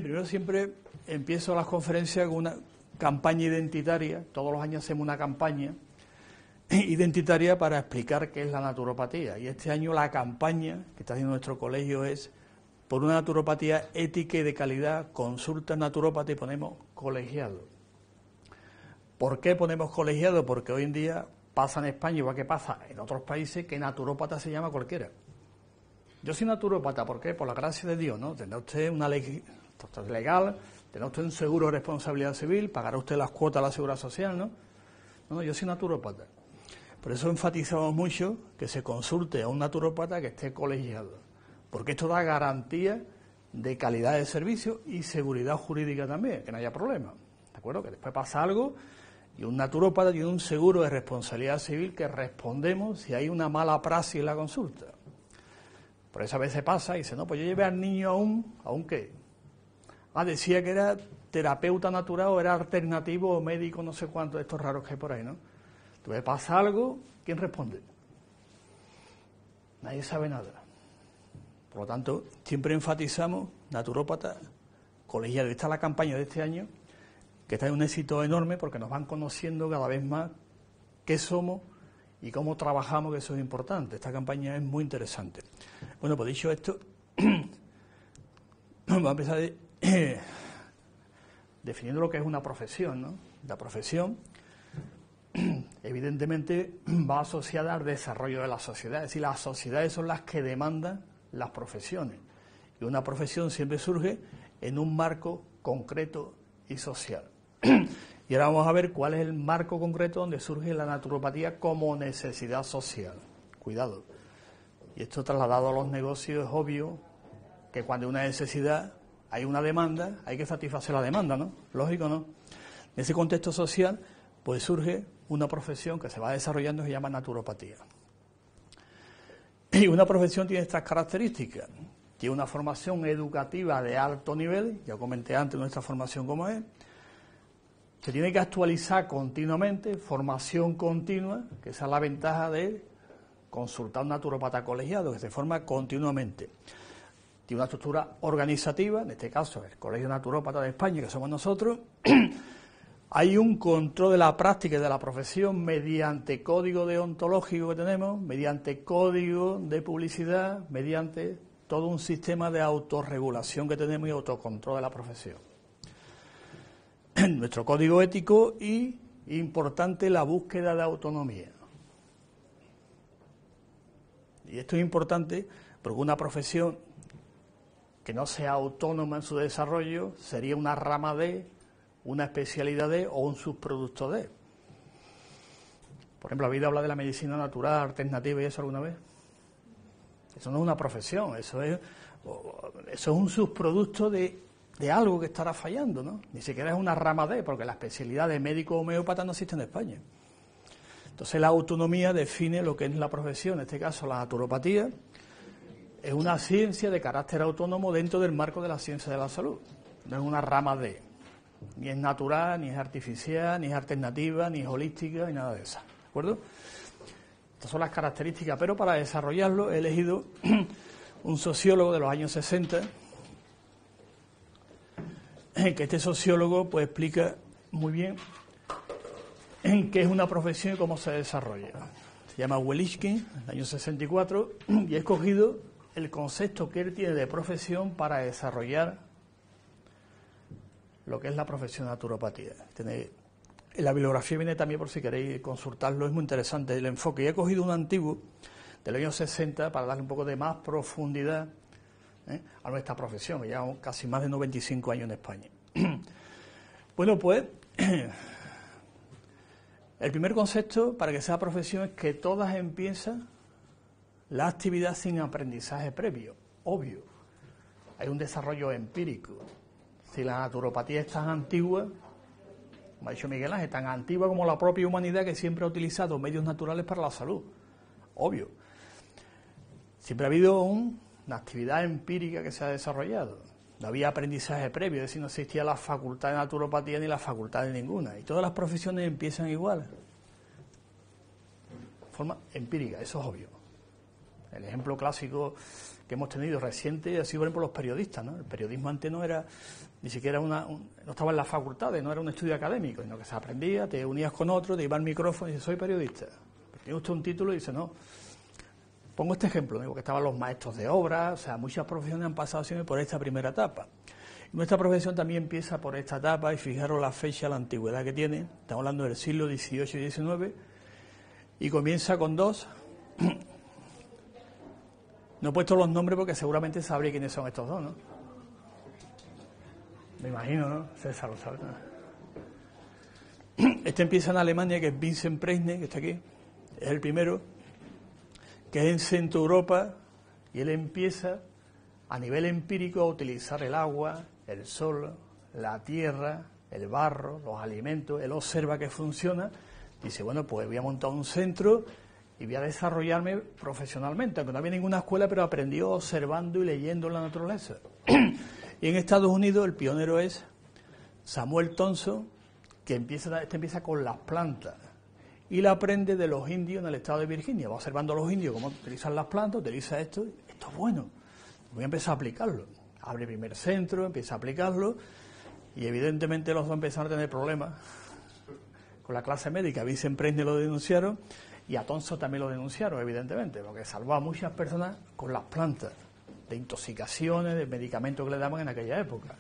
Primero siempre empiezo las conferencias con una campaña identitaria. Todos los años hacemos una campaña identitaria para explicar qué es la naturopatía. Y este año la campaña que está haciendo nuestro colegio es por una naturopatía ética y de calidad, consulta naturópata, y ponemos colegiado. ¿Por qué ponemos colegiado? Porque hoy en día pasa en España, igual que pasa en otros países, que naturópata se llama cualquiera. Yo soy naturópata, ¿por qué? Por la gracia de Dios, ¿no? Tendrá usted una ley legal, tendrá usted un seguro de responsabilidad civil, pagará usted las cuotas de la seguridad social, ¿no? No, yo soy naturópata. Por eso enfatizamos mucho que se consulte a un naturópata que esté colegiado, porque esto da garantía de calidad de servicio y seguridad jurídica también, que no haya problema, ¿de acuerdo? Que después pasa algo y un naturópata tiene un seguro de responsabilidad civil que respondemos si hay una mala praxis en la consulta. Por eso a veces pasa y dice, no, pues yo llevé al niño ¿aún qué? Decía que era terapeuta natural o era alternativo o médico, no sé cuánto de estos raros que hay por ahí, ¿no? Entonces pasa algo, ¿quién responde? Nadie sabe nada. Por lo tanto, siempre enfatizamos naturópata colegiado. Esta es la campaña de este año, que está en un éxito enorme porque nos van conociendo cada vez más qué somos y cómo trabajamos, que eso es importante. Esta campaña es muy interesante. Bueno, pues dicho esto, vamos a empezar definiendo lo que es una profesión, ¿no? La profesión, evidentemente, va asociada al desarrollo de la sociedad. Es decir, las sociedades son las que demandan las profesiones. Y una profesión siempre surge en un marco concreto y social. Y ahora vamos a ver cuál es el marco concreto donde surge la naturopatía como necesidad social. Cuidado. Y esto trasladado a los negocios es obvio que cuando hay una necesidad, hay una demanda, hay que satisfacer la demanda, ¿no? Lógico, ¿no? En ese contexto social, pues surge una profesión que se va desarrollando y se llama naturopatía. Y una profesión tiene estas características. Tiene una formación educativa de alto nivel, ya comenté antes nuestra formación como es. Se tiene que actualizar continuamente, formación continua, que esa es la ventaja de consultar a un naturópata colegiado, que se forma continuamente. Tiene una estructura organizativa, en este caso el Colegio Naturópata de España, que somos nosotros. Hay un control de la práctica y de la profesión mediante código deontológico que tenemos, mediante código de publicidad, mediante todo un sistema de autorregulación que tenemos y autocontrol de la profesión. Nuestro código ético y, importante, la búsqueda de autonomía. Y esto es importante porque una profesión que no sea autónoma en su desarrollo sería una rama de, una especialidad de o un subproducto de. Por ejemplo, ¿ha oído hablar de la medicina natural, alternativa y eso alguna vez? Eso no es una profesión, eso es un subproducto de algo que estará fallando, ¿no? Ni siquiera es una rama de, porque la especialidad de médico homeópata no existe en España. Entonces la autonomía define lo que es la profesión, en este caso la naturopatía, es una ciencia de carácter autónomo dentro del marco de la ciencia de la salud. No es una rama de, ni es natural, ni es artificial, ni es alternativa, ni es holística, ni nada de eso, ¿de acuerdo? Estas son las características, pero para desarrollarlo he elegido un sociólogo de los años 60, que este sociólogo pues explica muy bien en qué es una profesión y cómo se desarrolla. Se llama Welischkin, en el año 64, y he escogido el concepto que él tiene de profesión para desarrollar lo que es la profesión de naturopatía. En la bibliografía viene también, por si queréis consultarlo, es muy interesante el enfoque. Y he cogido un antiguo del año 60 para darle un poco de más profundidad a nuestra profesión, que llevamos casi más de 95 años en España. Bueno, pues el primer concepto para que sea profesión es que todas empiezan la actividad sin aprendizaje previo, obvio. Hay un desarrollo empírico. Si la naturopatía es tan antigua, como ha dicho Miguel Ángel, tan antigua como la propia humanidad que siempre ha utilizado medios naturales para la salud, obvio. Siempre ha habido una actividad empírica que se ha desarrollado. No había aprendizaje previo, es decir, no existía la facultad de naturopatía ni la facultad de ninguna. Y todas las profesiones empiezan igual. De forma empírica, eso es obvio. El ejemplo clásico que hemos tenido reciente ha sido, por ejemplo, los periodistas, ¿no? El periodismo antes no era, ni siquiera no estaba en las facultades, no era un estudio académico, sino que se aprendía, te unías con otro, te iba al micrófono y dices, soy periodista. Tiene usted un título y dice, no. Pongo este ejemplo, digo que estaban los maestros de obra, o sea, muchas profesiones han pasado siempre por esta primera etapa. Y nuestra profesión también empieza por esta etapa, y fijaros la fecha, la antigüedad que tiene, estamos hablando del siglo XVIII y XIX, y comienza con dos. No he puesto los nombres porque seguramente sabréis quiénes son estos dos, ¿no? Me imagino, ¿no? César lo sabe, ¿no? Este empieza en Alemania, que es Vincent Preisne, que está aquí, es el primero, que es en Centro Europa, y él empieza a nivel empírico a utilizar el agua, el sol, la tierra, el barro, los alimentos. Él observa que funciona, dice, bueno, pues voy a montar un centro y voy a desarrollarme profesionalmente, aunque no había ninguna escuela, pero aprendió observando y leyendo la naturaleza. Y en Estados Unidos el pionero es Samuel Thompson, que empieza con las plantas, y la aprende de los indios en el estado de Virginia. Va observando a los indios cómo utilizan las plantas, utiliza esto es bueno, voy a empezar a aplicarlo. Abre el primer centro, empieza a aplicarlo, y evidentemente los dos empezaron a tener problemas con la clase médica. A Vincent Preisne lo denunciaron, y a Thompson también lo denunciaron, evidentemente, porque salvó a muchas personas con las plantas, de intoxicaciones, de medicamentos que le daban en aquella época.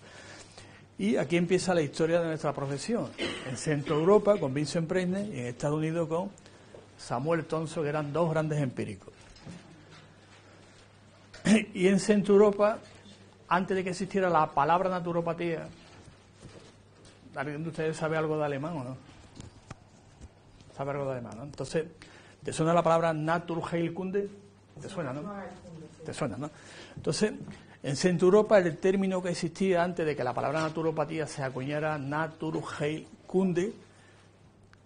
Y aquí empieza la historia de nuestra profesión. En Centro Europa con Vincent Preisne, y en Estados Unidos con Samuel Thompson, que eran dos grandes empíricos. Y en Centro Europa, antes de que existiera la palabra naturopatía, ¿alguien de ustedes sabe algo de alemán o no? ¿Sabe algo de alemán, no? Entonces, ¿te suena la palabra Naturheilkunde? ¿Te suena, no? ¿Te suena, no? Entonces, en Centro Europa, el término que existía antes de que la palabra naturopatía se acuñara, Naturheilkunde,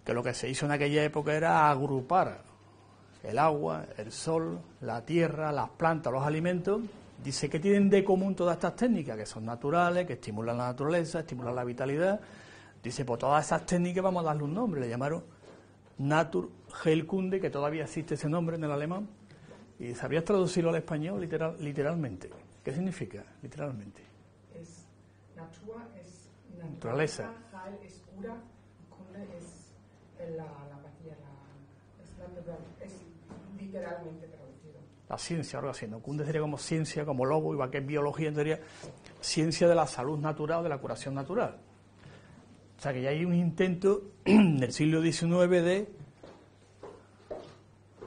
que lo que se hizo en aquella época era agrupar el agua, el sol, la tierra, las plantas, los alimentos. Dice que tienen de común todas estas técnicas, que son naturales, que estimulan la naturaleza, estimulan la vitalidad. Dice, pues todas esas técnicas vamos a darle un nombre. Le llamaron Naturheilkunde, que todavía existe ese nombre en el alemán. ¿Y sabrías traducirlo al español literalmente? ¿Qué significa literalmente? Es natura, es naturaleza. Heil es cura, kunde es la apatía, es natural, es literalmente traducido. La ciencia, algo así, ¿no? Kunde sería como ciencia, como lobo, igual que es biología, sería ciencia de la salud natural o de la curación natural. O sea que ya hay un intento en el siglo XIX de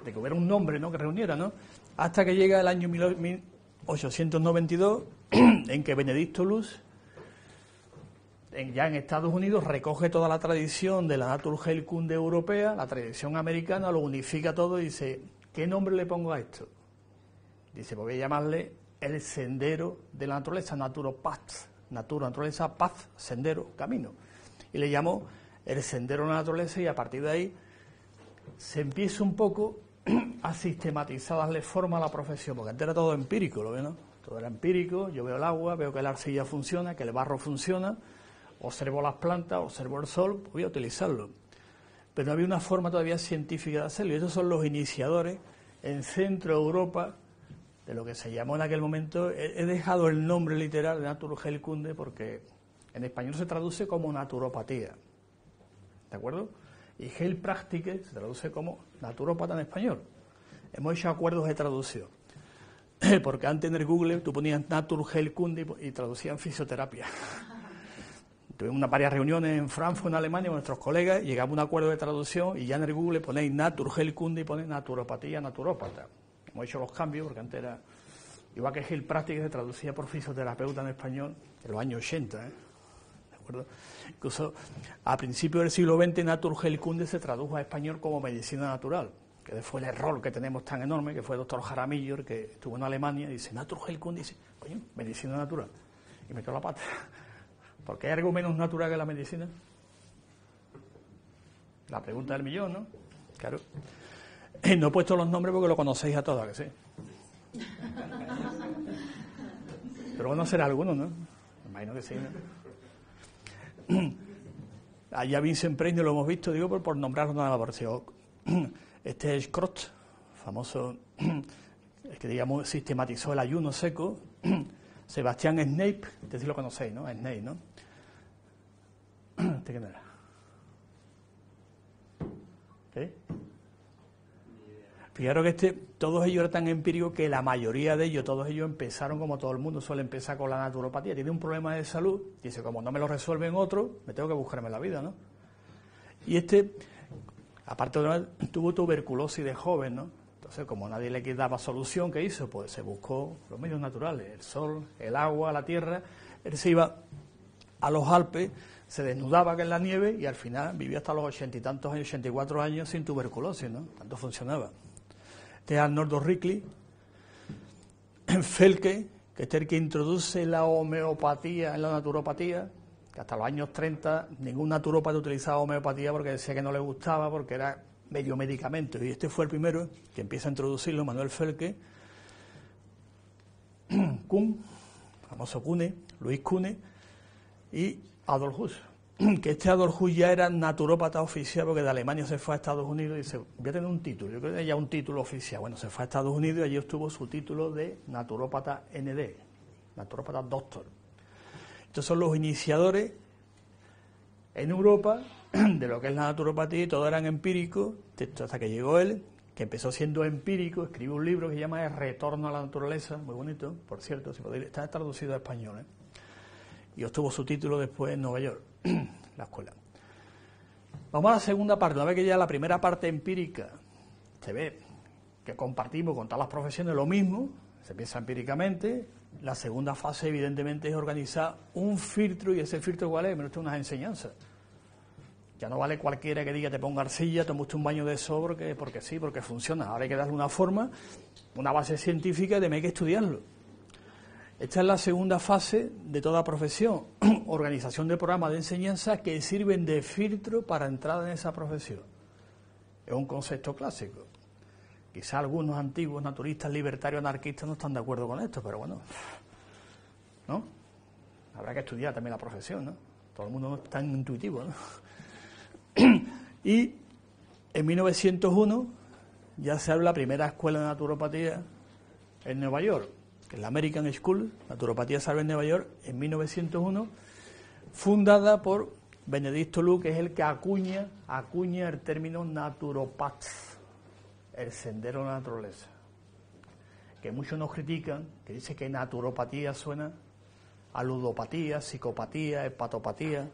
que hubiera un nombre, ¿no?, que reuniera, ¿no? Hasta que llega el año 1892, en que Benedicto Luz, ya en Estados Unidos, recoge toda la tradición de la Naturheilkunde europea, la tradición americana, lo unifica todo y dice, ¿qué nombre le pongo a esto? Dice, pues voy a llamarle el sendero de la naturaleza, Naturopath, naturaleza, paz, sendero, camino. Y le llamó el sendero de la naturaleza, y a partir de ahí se empieza un poco a sistematizar, darle forma a la profesión, porque antes era todo empírico, ¿lo ves, no? Todo era empírico, yo veo el agua, veo que la arcilla funciona, que el barro funciona, observo las plantas, observo el sol, pues voy a utilizarlo. Pero no había una forma todavía científica de hacerlo, y esos son los iniciadores en Centro Europa de lo que se llamó en aquel momento. He dejado el nombre literal de Naturheilkunde porque en español se traduce como naturopatía, ¿de acuerdo? Y Heilpraktiker se traduce como naturópata en español. Hemos hecho acuerdos de traducción, porque antes en el Google tú ponías Naturheilkunde y traducían fisioterapia. Tuvimos varias reuniones en Frankfurt, en Alemania, con nuestros colegas, y llegamos a un acuerdo de traducción, y ya en el Google ponéis Naturheilkunde y ponéis naturopatía, naturópata. Hemos hecho los cambios, porque antes era, igual que Heilpraktiker se traducía por fisioterapeuta en español en los años 80, ¿De acuerdo? Incluso a principios del siglo XX, Naturheilkunde se tradujo a español como medicina natural, que fue el error que tenemos tan enorme, que fue el doctor Jaramillo, el que estuvo en Alemania, y dice Naturheilkunde, y dice, coño, medicina natural. Y metió la pata. ¿Por qué hay algo menos natural que la medicina? La pregunta del millón, ¿no? Claro. No he puesto los nombres porque lo conocéis a todos, que sí. Pero conocerá alguno, ¿no? Me imagino que sí, ¿no? Allá Vincent Preisne lo hemos visto, digo, por nombrarlo nada más. Este es Scott, famoso el que digamos sistematizó el ayuno seco, Sebastián Snape, este sí lo conocéis, ¿no? Snape, ¿no? ¿Este quién era? ¿Sí? Fijaros que todos ellos eran tan empíricos que la mayoría de ellos, todos ellos empezaron como todo el mundo suele empezar con la naturopatía. Tiene un problema de salud, dice, como no me lo resuelven otros, me tengo que buscarme la vida, ¿no? Y aparte de tuvo tuberculosis de joven, ¿no? Entonces, como nadie le daba solución, ¿qué hizo? Pues se buscó los medios naturales, el sol, el agua, la tierra. Él se iba a los Alpes, se desnudaba en la nieve y al final vivió hasta los 80 y tantos años, 84 años sin tuberculosis, ¿no? Tanto funcionaba. Este es Arnoldo Ricli, Felke, que es el que introduce la homeopatía en la naturopatía, que hasta los años 30 ningún naturópata utilizaba homeopatía porque decía que no le gustaba, porque era medio medicamento, y este fue el primero que empieza a introducirlo, Manuel Felke, Kuhn, famoso Kuhne, Luis Kuhne, y Adolf Huss, que este Adolf Huss ya era naturópata oficial porque de Alemania se fue a Estados Unidos y dice, voy a tener un título, yo creo que ya un título oficial. Bueno, se fue a Estados Unidos y allí obtuvo su título de naturópata ND, naturópata doctor. Estos son los iniciadores en Europa de lo que es la naturopatía y todos eran empíricos, hasta que llegó él, que empezó siendo empírico, escribió un libro que se llama El retorno a la naturaleza, muy bonito, por cierto, si podéis, está traducido a español, ¿eh? Y obtuvo su título después en Nueva York, la escuela. Vamos a la segunda parte. Una vez que ya la primera parte empírica se ve que compartimos con todas las profesiones lo mismo, se piensa empíricamente, la segunda fase evidentemente es organizar un filtro, y ese filtro ¿cuál es? Menos unas enseñanzas. Ya no vale cualquiera que diga te ponga arcilla, toma usted un baño de eso porque sí, porque funciona. Ahora hay que darle una forma, una base científica y hay que estudiarlo. Esta es la segunda fase de toda profesión, organización de programas de enseñanza que sirven de filtro para entrar en esa profesión. Es un concepto clásico. Quizá algunos antiguos naturistas, libertarios, anarquistas no están de acuerdo con esto, pero bueno, ¿no? Habrá que estudiar también la profesión, ¿no? Todo el mundo no es tan intuitivo, ¿no? Y en 1901 ya se abre la primera escuela de naturopatía en Nueva York, que es la American School, Naturopatía Salva en Nueva York, en 1901, fundada por Benedicto Lu, que es el que acuña el término naturopath, el sendero de la naturaleza. Que muchos nos critican, que dice que naturopatía suena a ludopatía, psicopatía, hepatopatía,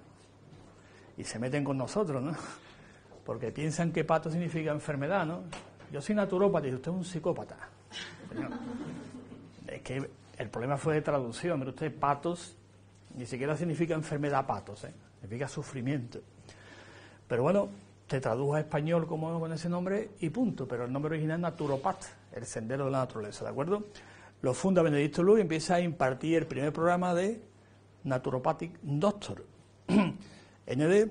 y se meten con nosotros, ¿no? Porque piensan que pato significa enfermedad, ¿no? Yo soy naturópata y usted es un psicópata. Señor, es que el problema fue de traducción. Mire usted, patos ni siquiera significa enfermedad, patos, ¿eh? Significa sufrimiento. Pero bueno, te tradujo a español como con ese nombre y punto. Pero el nombre original es naturopath, el sendero de la naturaleza, ¿de acuerdo? Lo funda Benedicto Lu y empieza a impartir el primer programa de Naturopathic Doctor. ND,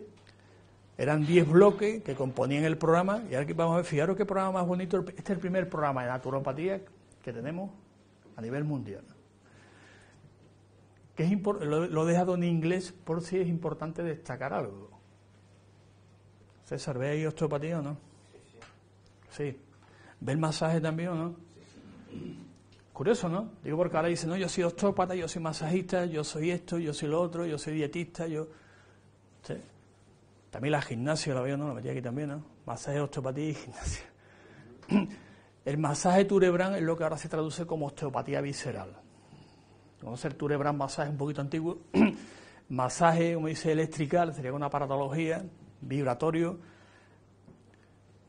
eran 10 bloques que componían el programa, y ahora que vamos a ver, fijaros qué programa más bonito. Este es el primer programa de naturopatía que tenemos a nivel mundial. Que es lo he dejado en inglés por si es importante destacar algo. César, ¿ve ahí osteopatía o no? Sí. ¿Ve el masaje también o no? Curioso, ¿no? Digo porque ahora dicen, no, yo soy osteópata, yo soy masajista, yo soy esto, yo soy lo otro, yo soy dietista, yo... ¿Sí? También la gimnasia, la veo, ¿no? La metí aquí también, ¿no? Masaje, osteopatía y gimnasia. El masaje Tourebrand es lo que ahora se traduce como osteopatía visceral. Vamos a hacer Tourebrand masaje un poquito antiguo. Masaje, como dice, electrical, sería una aparatología, vibratorio,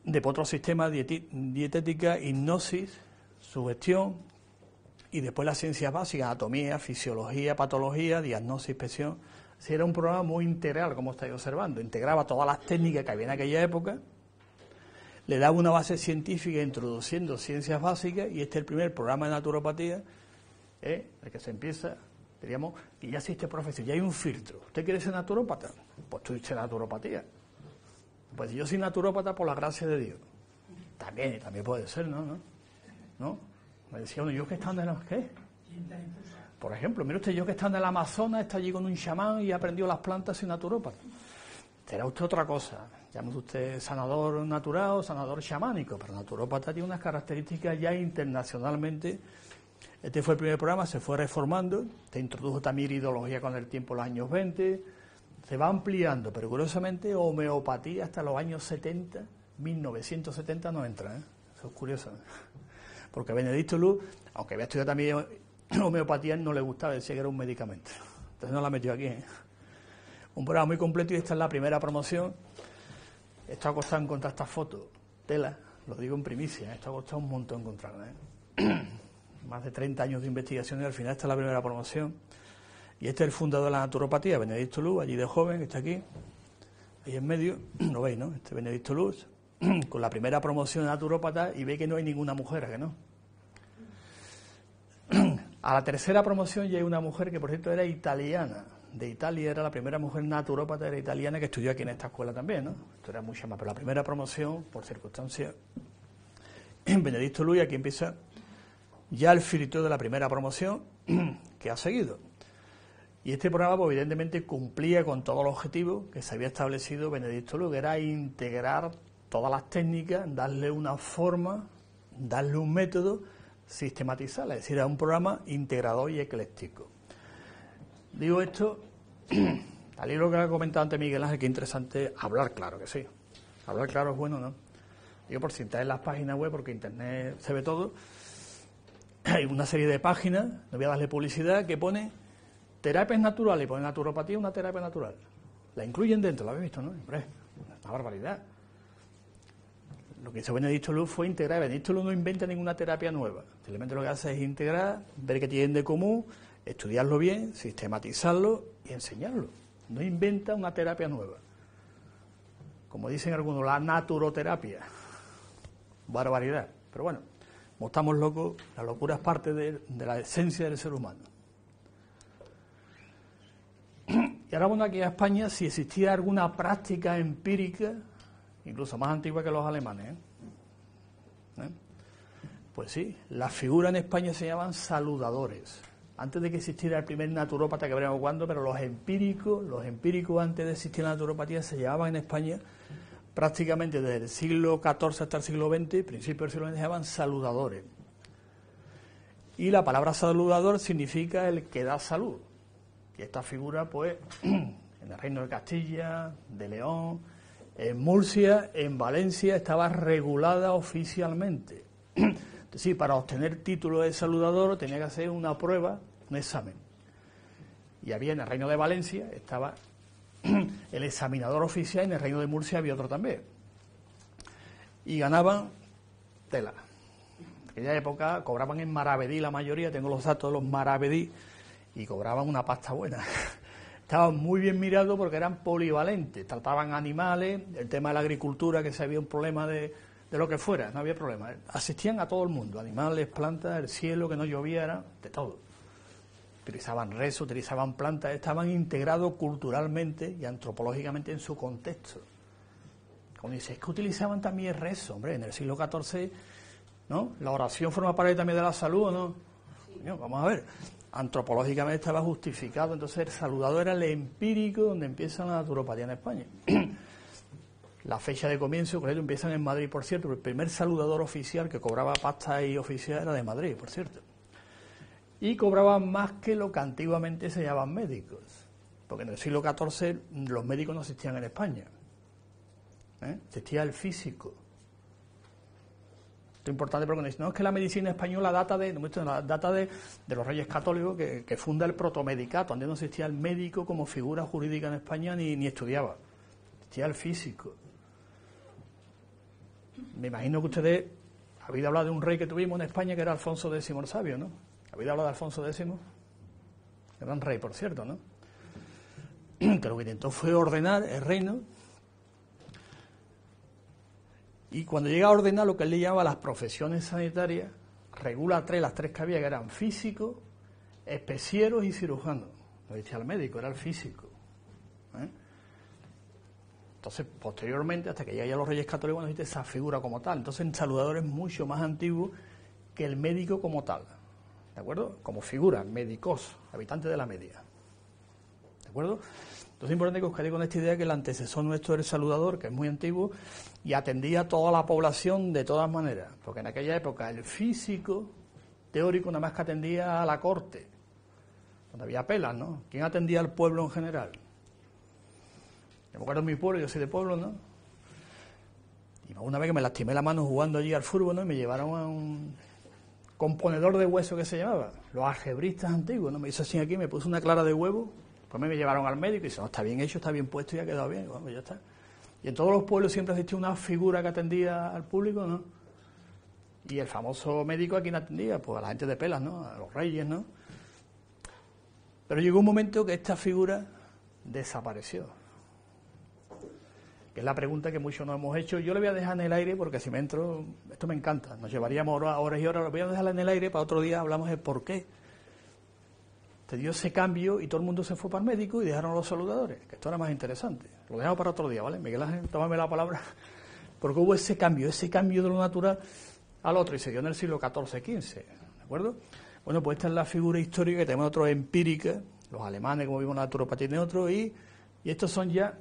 de otro sistema, dietética, hipnosis, sugestión, y después las ciencias básicas, anatomía, fisiología, patología, diagnosis, inspección. Sí, era un programa muy integral, como estáis observando. Integraba todas las técnicas que había en aquella época, le daba una base científica introduciendo ciencias básicas, y este es el primer programa de naturopatía, el que se empieza, diríamos, y ya existe profesión, ya hay un filtro. ¿Usted quiere ser naturópata? Pues tú dices naturopatía. Pues yo soy naturópata por la gracia de Dios. También puede ser, ¿no? Me decía uno, yo que están de las... ¿Qué? Por ejemplo, mire usted, yo que están en el Amazonas, está allí con un chamán y aprendió las plantas y naturópata. Será usted otra cosa. llámese usted sanador natural o sanador chamánico, pero naturópata tiene unas características ya internacionalmente. Este fue el primer programa, se fue reformando, se introdujo también iridología con el tiempo en los años 20, se va ampliando, pero curiosamente homeopatía hasta los años 70, 1970 no entra, ¿eh? Eso es curioso, porque Benedicto Luz, aunque había estudiado también homeopatía, no le gustaba, decía que era un medicamento, entonces no la metió aquí, ¿eh? Un programa muy completo y esta es la primera promoción. Esto ha costado encontrar estas fotos, tela, lo digo en primicia, esto ha costado un montón encontrarlas, ¿eh? Más de 30 años de investigación y al final esta es la primera promoción. Y este es el fundador de la naturopatía, Benedicto Luz, allí de joven, que está aquí, ahí en medio, lo veis, ¿no? Este Benedicto Luz, con la primera promoción de naturópata y ve que no hay ninguna mujer, ¿a que no? A la tercera promoción ya hay una mujer que, por cierto, era italiana, de Italia, era la primera mujer naturópata, era italiana, que estudió aquí en esta escuela también, ¿no? Esto era mucha más, pero la primera promoción, por circunstancias, Benedicto Luz, y aquí empieza ya el filtro de la primera promoción que ha seguido. Y este programa, pues, evidentemente, cumplía con todo el objetivo que se había establecido Benedicto Luz, que era integrar todas las técnicas, darle una forma, darle un método, sistematizarla, es decir, era un programa integrador y ecléctico. Digo esto, al hilo que ha comentado antes Miguel Ángel, que es interesante hablar claro, que sí. Hablar claro es bueno, ¿no? Digo, por si entrar en las páginas web, porque Internet se ve todo, hay una serie de páginas, no voy a darle publicidad, que pone terapias naturales, y pone naturopatía, una terapia natural. La incluyen dentro, ¿la habéis visto, no? Hombre, una barbaridad. Lo que hizo Benedicto Luz fue integrar. Benedicto Luz no inventa ninguna terapia nueva. Simplemente lo que hace es integrar, ver qué tienen de común, estudiarlo bien, sistematizarlo y enseñarlo. No inventa una terapia nueva. Como dicen algunos, la naturoterapia. Barbaridad. Pero bueno, como estamos locos, la locura es parte de la esencia del ser humano. Y ahora vamos aquí a España, si existía alguna práctica empírica, incluso más antigua que los alemanes, ¿eh? Pues sí, las figuras en España se llaman saludadores. Antes de que existiera el primer naturópata, que veremos cuándo, pero los empíricos antes de existir la naturopatía se llamaban en España prácticamente desde el siglo XIV hasta el siglo XX, principios del siglo XX, se llamaban saludadores. Y la palabra saludador significa el que da salud. Y esta figura, pues, en el Reino de Castilla, de León, en Murcia, en Valencia, estaba regulada oficialmente. Entonces, sí, para obtener título de saludador tenía que hacer una prueba, un examen. Y había en el Reino de Valencia, estaba el examinador oficial, y en el Reino de Murcia había otro también. Y ganaban tela. En aquella época cobraban en maravedí la mayoría, tengo los datos de los maravedí, y cobraban una pasta buena. Estaban muy bien mirados porque eran polivalentes, trataban animales, el tema de la agricultura, que si había un problema de lo que fuera, no había problema. Asistían a todo el mundo, animales, plantas, el cielo, que no lloviera, de todo. Utilizaban rezos, utilizaban plantas, estaban integrados culturalmente y antropológicamente en su contexto. Cuando dice, es que utilizaban también el rezo, hombre, en el siglo XIV, ¿no? La oración forma parte también de la salud, ¿o no? Bueno, vamos a ver. Antropológicamente estaba justificado, entonces el saludador era el empírico donde empieza la naturopatía en España. La fecha de comienzo, por ejemplo, empiezan en Madrid, por cierto, el primer saludador oficial que cobraba pasta y oficial era de Madrid, por cierto. Y cobraban más que lo que antiguamente se llamaban médicos, porque en el siglo XIV los médicos no existían en España, existía el físico. Esto es importante porque no es que la medicina española data de los Reyes Católicos que funda el protomedicato, donde no existía el médico como figura jurídica en España ni estudiaba, existía el físico. Me imagino que ustedes habéis hablado de un rey que tuvimos en España que era Alfonso X el Sabio, ¿no? ¿Habéis hablado de Alfonso X? Gran rey, por cierto, ¿no? Que lo que intentó fue ordenar el reino. Y cuando llega a ordenar lo que él le llamaba las profesiones sanitarias, regula las tres que había, que eran físicos, especieros y cirujanos. No decía el médico, era el físico. Entonces, posteriormente, hasta que llega ya los Reyes Católicos, nos dice esa figura como tal. Entonces, el saludador es mucho más antiguo que el médico como tal. ¿De acuerdo? Como figura, médicos, habitantes de la media. ¿De acuerdo? Entonces es importante que os quedéis con esta idea que el antecesor nuestro era el saludador, que es muy antiguo, y atendía a toda la población de todas maneras, porque en aquella época el físico teórico nada más que atendía a la corte, donde había pelas, ¿no? ¿Quién atendía al pueblo en general? Yo me acuerdo de mi pueblo, yo soy de pueblo, ¿no? Y una vez que me lastimé la mano jugando allí al fútbol, ¿no? Y me llevaron a un componedor de hueso que se llamaba, los algebristas antiguos, ¿no? Me hizo así aquí, me puso una clara de huevo, pues me llevaron al médico y dice, no, está bien hecho, está bien puesto y ha quedado bien, bueno, pues ya está. Y en todos los pueblos siempre existía una figura que atendía al público, ¿no? Y el famoso médico a quien atendía, pues a la gente de pelas, ¿no? A los reyes, ¿no? Pero llegó un momento que esta figura desapareció. Que es la pregunta que muchos nos hemos hecho. Yo le voy a dejar en el aire porque si me entro, esto me encanta, nos llevaríamos horas y horas, lo voy a dejar en el aire, para otro día hablamos de por qué. Se dio ese cambio y todo el mundo se fue para el médico y dejaron a los saludadores, que esto era más interesante. Lo dejamos para otro día, ¿vale? Miguel Ángel, tómame la palabra, porque hubo ese cambio de lo natural al otro y se dio en el siglo XIV-XV, ¿de acuerdo? Bueno, pues esta es la figura histórica que tenemos otros empírica, los alemanes, como vimos, la naturopatía tiene otro, y estos son ya,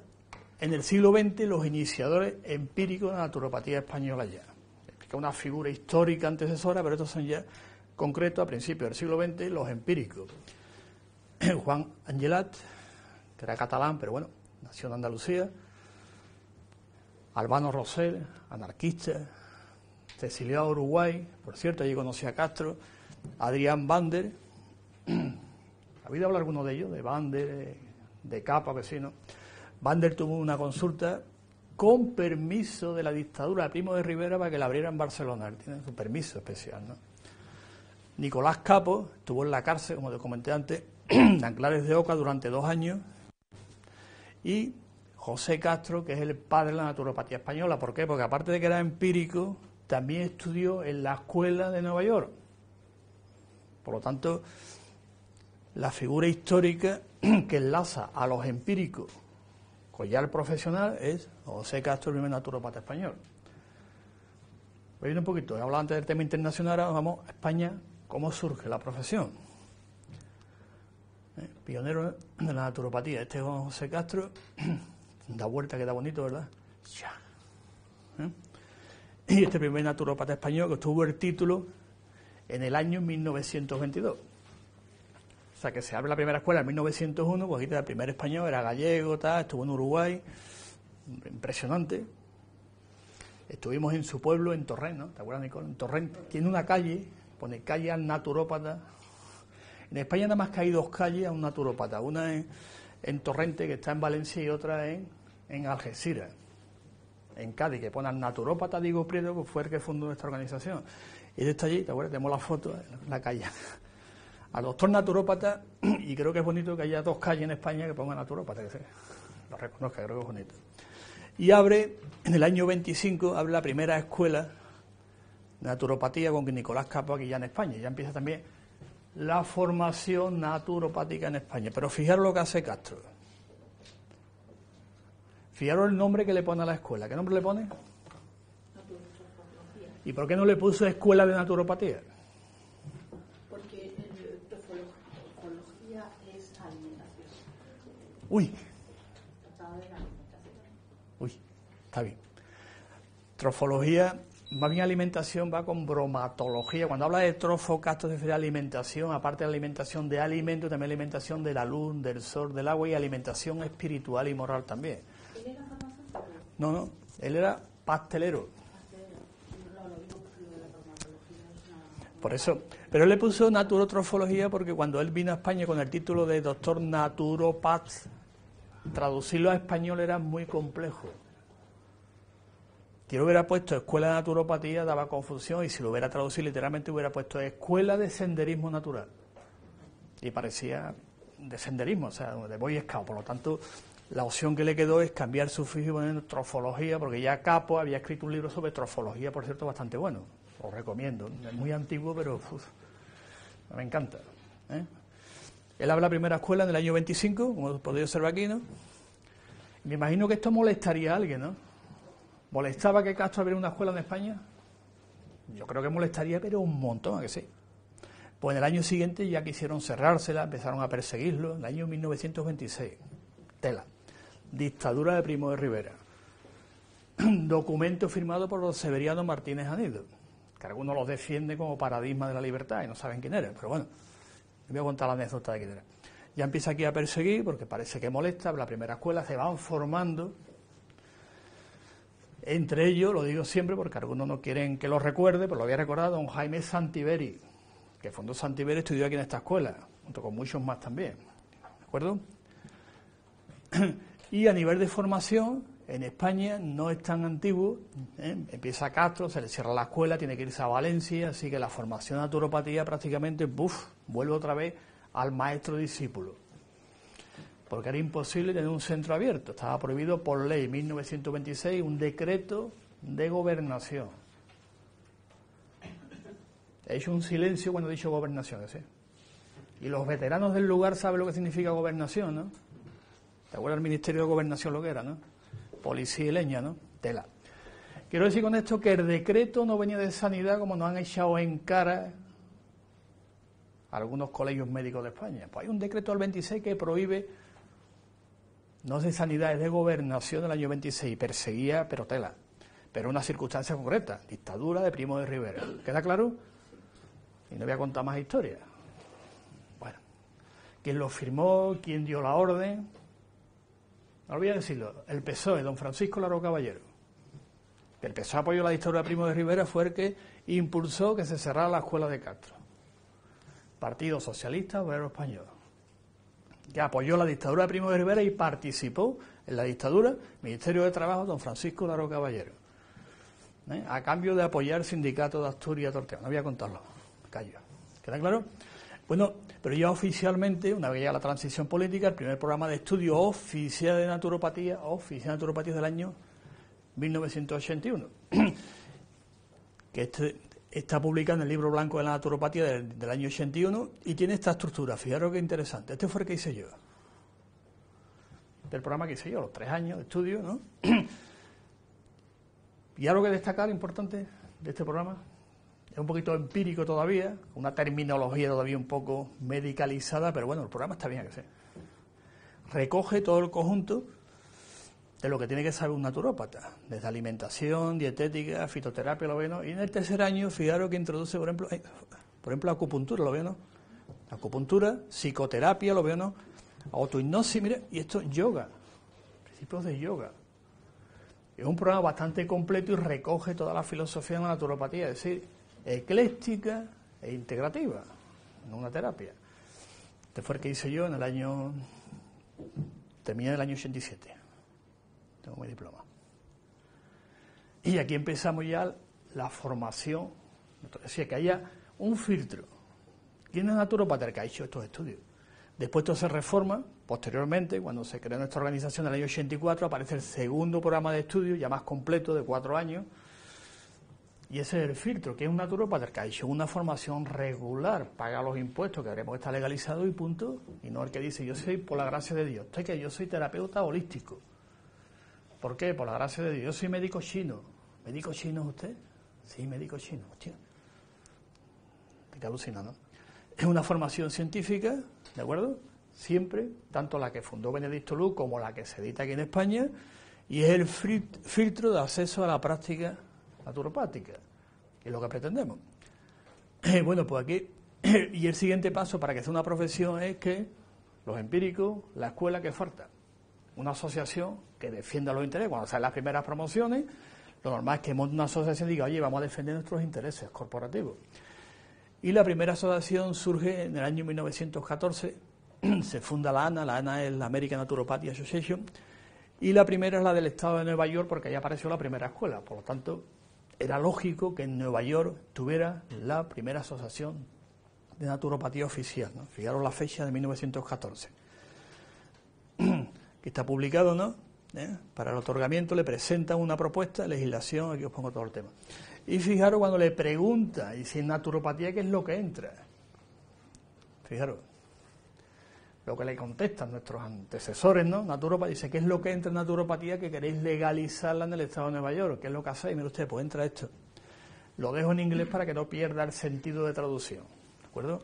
en el siglo XX, los iniciadores empíricos de la naturopatía española ya. Explica una figura histórica antecesora, pero estos son ya concretos a principios del siglo XX, los empíricos. Juan Angelat, que era catalán, pero bueno, nació en Andalucía. Albano Rosell, anarquista. Cecilia Uruguay, por cierto, allí conocí a Castro. Adrián Bander. ¿Ha oído hablar alguno de ellos? De Bander, de Capa, que sí, ¿no? Bander tuvo una consulta con permiso de la dictadura de Primo de Rivera para que la abriera en Barcelona. Tiene su permiso especial, ¿no? Nicolás Capo estuvo en la cárcel, como te comenté antes, en Anclares de Oca durante 2 años. Y José Castro, que es el padre de la naturopatía española. ¿Por qué? Porque aparte de que era empírico, también estudió en la escuela de Nueva York. Por lo tanto, la figura histórica que enlaza a los empíricos con ya el profesional es José Castro, el primer naturopata español. Voy a ir un poquito, he hablado antes del tema internacional, ahora vamos a España, cómo surge la profesión. Pionero de la naturopatía, este es José Castro, da vuelta, queda bonito, ¿verdad? Y este primer naturopata español que obtuvo el título en el año 1922. O sea, que se abre la primera escuela en 1901, pues aquí el primer español era gallego, tal, estuvo en Uruguay, impresionante. Estuvimos en su pueblo, en Torrent, ¿no? ¿Te acuerdas, Nicole? En Torrent tiene una calle, pone calle al naturópata. En España nada más que hay 2 calles a un naturópata, una en Torrente, que está en Valencia, y otra en Algeciras, en Cádiz, que pone al naturópata Diego Prieto, que fue el que fundó nuestra organización. Y él está allí, ¿te acuerdas? Tenemos la foto en la calle. Al doctor naturópata, y creo que es bonito que haya 2 calles en España que pongan naturópata, que se lo reconozca, creo que es bonito. Y abre, en el año 25, abre la primera escuela de naturopatía con Nicolás Capo aquí ya en España. Ya empieza también la formación naturopática en España. Pero fijaros lo que hace Castro. Fijaros el nombre que le pone a la escuela. ¿Qué nombre le pone? ¿Y por qué no le puso escuela de naturopatía? Porque trofología es alimentación. Uy, está bien. Trofología, más bien alimentación, va con bromatología. Cuando habla de trofo, Castro se refiere a alimentación, aparte de la alimentación de alimentos, también alimentación de la luz, del sol, del agua, y alimentación espiritual y moral también. ¿Él era farmacéutico? No, él era pastelero. Por eso, pero él le puso naturotrofología porque cuando él vino a España con el título de doctor naturopat, traducirlo a español era muy complejo. Si lo hubiera puesto escuela de naturopatía daba confusión, y si lo hubiera traducido literalmente hubiera puesto escuela de senderismo natural. Y parecía de senderismo, o sea, de Boy Scout. Por lo tanto, la opción que le quedó es cambiar su fijo y poner trofología, porque ya Capo había escrito un libro sobre trofología, por cierto, bastante bueno. Os recomiendo. Es muy antiguo, pero me encanta. Él abre la primera escuela en el año 25, como podéis observar aquí, ¿no? Me imagino que esto molestaría a alguien, ¿no? ¿Molestaba que Castro abriera una escuela en España? Yo creo que molestaría, pero un montón, ¿a que sí? Pues en el año siguiente ya quisieron cerrársela, empezaron a perseguirlo, en el año 1926. Tela. Dictadura de Primo de Rivera. Documento firmado por los Severiano Martínez Anido, que algunos los defienden como paradigma de la libertad y no saben quién era, pero bueno, les voy a contar la anécdota de quién era. Ya empieza aquí a perseguir porque parece que molesta, la primera escuela se van formando, entre ellos, lo digo siempre porque algunos no quieren que lo recuerde, pero lo voy a recordar, don Jaime Santiberi, que fundó Santiberi, estudió aquí en esta escuela, junto con muchos más también, ¿de acuerdo? Y a nivel de formación, en España no es tan antiguo, empieza Castro, se le cierra la escuela, tiene que irse a Valencia, así que la formación de naturopatía prácticamente, vuelve otra vez al maestro-discípulo, porque era imposible tener un centro abierto, estaba prohibido por ley, 1926, un decreto de gobernación. He hecho un silencio cuando he dicho gobernaciones, ¿eh? Y los veteranos del lugar saben lo que significa gobernación, ¿no? ¿Te acuerdas del Ministerio de Gobernación lo que era, no? Policía y leña, ¿no? Tela. Quiero decir con esto que el decreto no venía de sanidad como nos han echado en cara algunos colegios médicos de España. Pues hay un decreto del 26 que prohíbe, no es de sanidad, es de gobernación del año 26, perseguía, pero tela, pero una circunstancia concreta, dictadura de Primo de Rivera. ¿Queda claro? Y no voy a contar más historias. Bueno, ¿quién lo firmó? ¿Quién dio la orden? No voy a decirlo, el PSOE, don Francisco Laró Caballero. El PSOE apoyó la dictadura de Primo de Rivera, fue el que impulsó que se cerrara la escuela de Castro. Partido Socialista Obrero Español, que apoyó la dictadura de Primo de Rivera y participó en la dictadura, Ministerio de Trabajo, don Francisco Laró Caballero, a cambio de apoyar el sindicato de Asturias Torteón. No voy a contarlo, callo. ¿Queda claro? Bueno, pero ya oficialmente, una vez ya la transición política, el primer programa de estudio oficial de naturopatía es del año 1981, que está publicado en el libro blanco de la naturopatía del año 81 y tiene esta estructura. Fijaros qué interesante. Este fue el que hice yo. Del programa que hice yo, los 3 años de estudio, ¿no? Y algo que destacar importante de este programa, es un poquito empírico todavía, una terminología todavía un poco medicalizada, pero bueno, el programa está bien, que sé. Recoge todo el conjunto de lo que tiene que saber un naturópata, desde alimentación, dietética, fitoterapia, lo veo, ¿no? Y en el tercer año, fijaros que introduce, por ejemplo, acupuntura, lo veo, ¿no? Acupuntura, psicoterapia, lo veo, ¿no? Autohipnosis, mire, y esto yoga, principios de yoga. Es un programa bastante completo y recoge toda la filosofía de la naturopatía, es decir, ecléctica e integrativa, no una terapia. Este fue el que hice yo en el año, terminé en el año 87. Tengo mi diploma. Y aquí empezamos ya la formación, es decir, que haya un filtro. ¿Quién es naturopata? El que ha hecho estos estudios. Después esto se reforma, posteriormente, cuando se creó nuestra organización en el año 84, aparece el segundo programa de estudio, ya más completo, de 4 años, y ese es el filtro, que es un naturopata que ha hecho una formación regular, paga los impuestos, que haremos que está legalizado y punto, y no el que dice, yo soy por la gracia de Dios, usted que yo soy terapeuta holístico. ¿Por qué? Por la gracia de Dios. Yo soy médico chino. ¿Médico chino es usted? Sí, médico chino, hostia. Te alucina, ¿no? Es una formación científica, ¿de acuerdo? Siempre, tanto la que fundó Benedicto Luz como la que se edita aquí en España, y es el filtro de acceso a la práctica naturopática, que es lo que pretendemos. Bueno, pues aquí, y el siguiente paso para que sea una profesión es que los empíricos, la escuela, que falta una asociación que defienda los intereses. Cuando salen las primeras promociones, lo normal es que monte una asociación y diga, oye, vamos a defender nuestros intereses corporativos. Y la primera asociación surge en el año 1914, se funda la ANA es la American Naturopathy Association, y la primera es la del estado de Nueva York, porque ahí apareció la primera escuela. Por lo tanto, era lógico que en Nueva York tuviera la primera asociación de naturopatía oficial, ¿no? Fijaros la fecha de 1914. Que está publicado, ¿no? Para el otorgamiento le presentan una propuesta de legislación, aquí os pongo todo el tema. Y fijaros cuando le pregunta, y si en naturopatía, ¿qué es lo que entra? Fijaros, lo que le contestan nuestros antecesores, ¿no? Naturopatía, dice, ¿qué es lo que entra en naturopatía que queréis legalizarla en el estado de Nueva York? ¿Qué es lo que hacéis? Mire usted, pues entra esto. Lo dejo en inglés para que no pierda el sentido de traducción, ¿de acuerdo?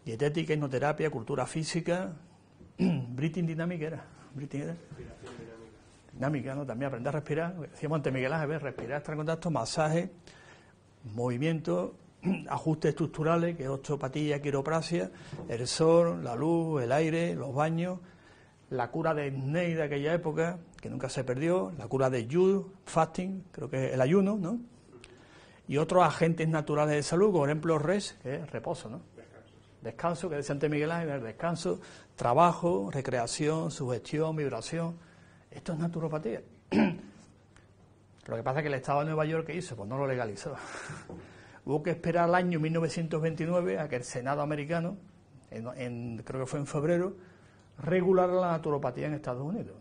Dietética, hipnoterapia, cultura física, breathing dynamic era. breathing era dinámica, ¿no? También aprender a respirar. Decíamos antes Miguel Ángel, respirar, estar en contacto, masaje, movimiento, ajustes estructurales, que es osteopatía, quiropraxia, el sol, la luz, el aire, los baños, la cura de Snake de aquella época, que nunca se perdió, la cura de Yu, fasting, creo que es el ayuno, ¿no? Y otros agentes naturales de salud, por ejemplo, res, que es reposo, ¿no? Descanso, que decía antes Miguel Ángel, descanso, trabajo, recreación, sugestión, vibración. Esto es naturopatía. Lo que pasa es que el Estado de Nueva York, ¿qué hizo? Pues no lo legalizó. Hubo que esperar al año 1929 a que el Senado americano, creo que fue en febrero, regulara la naturopatía en Estados Unidos.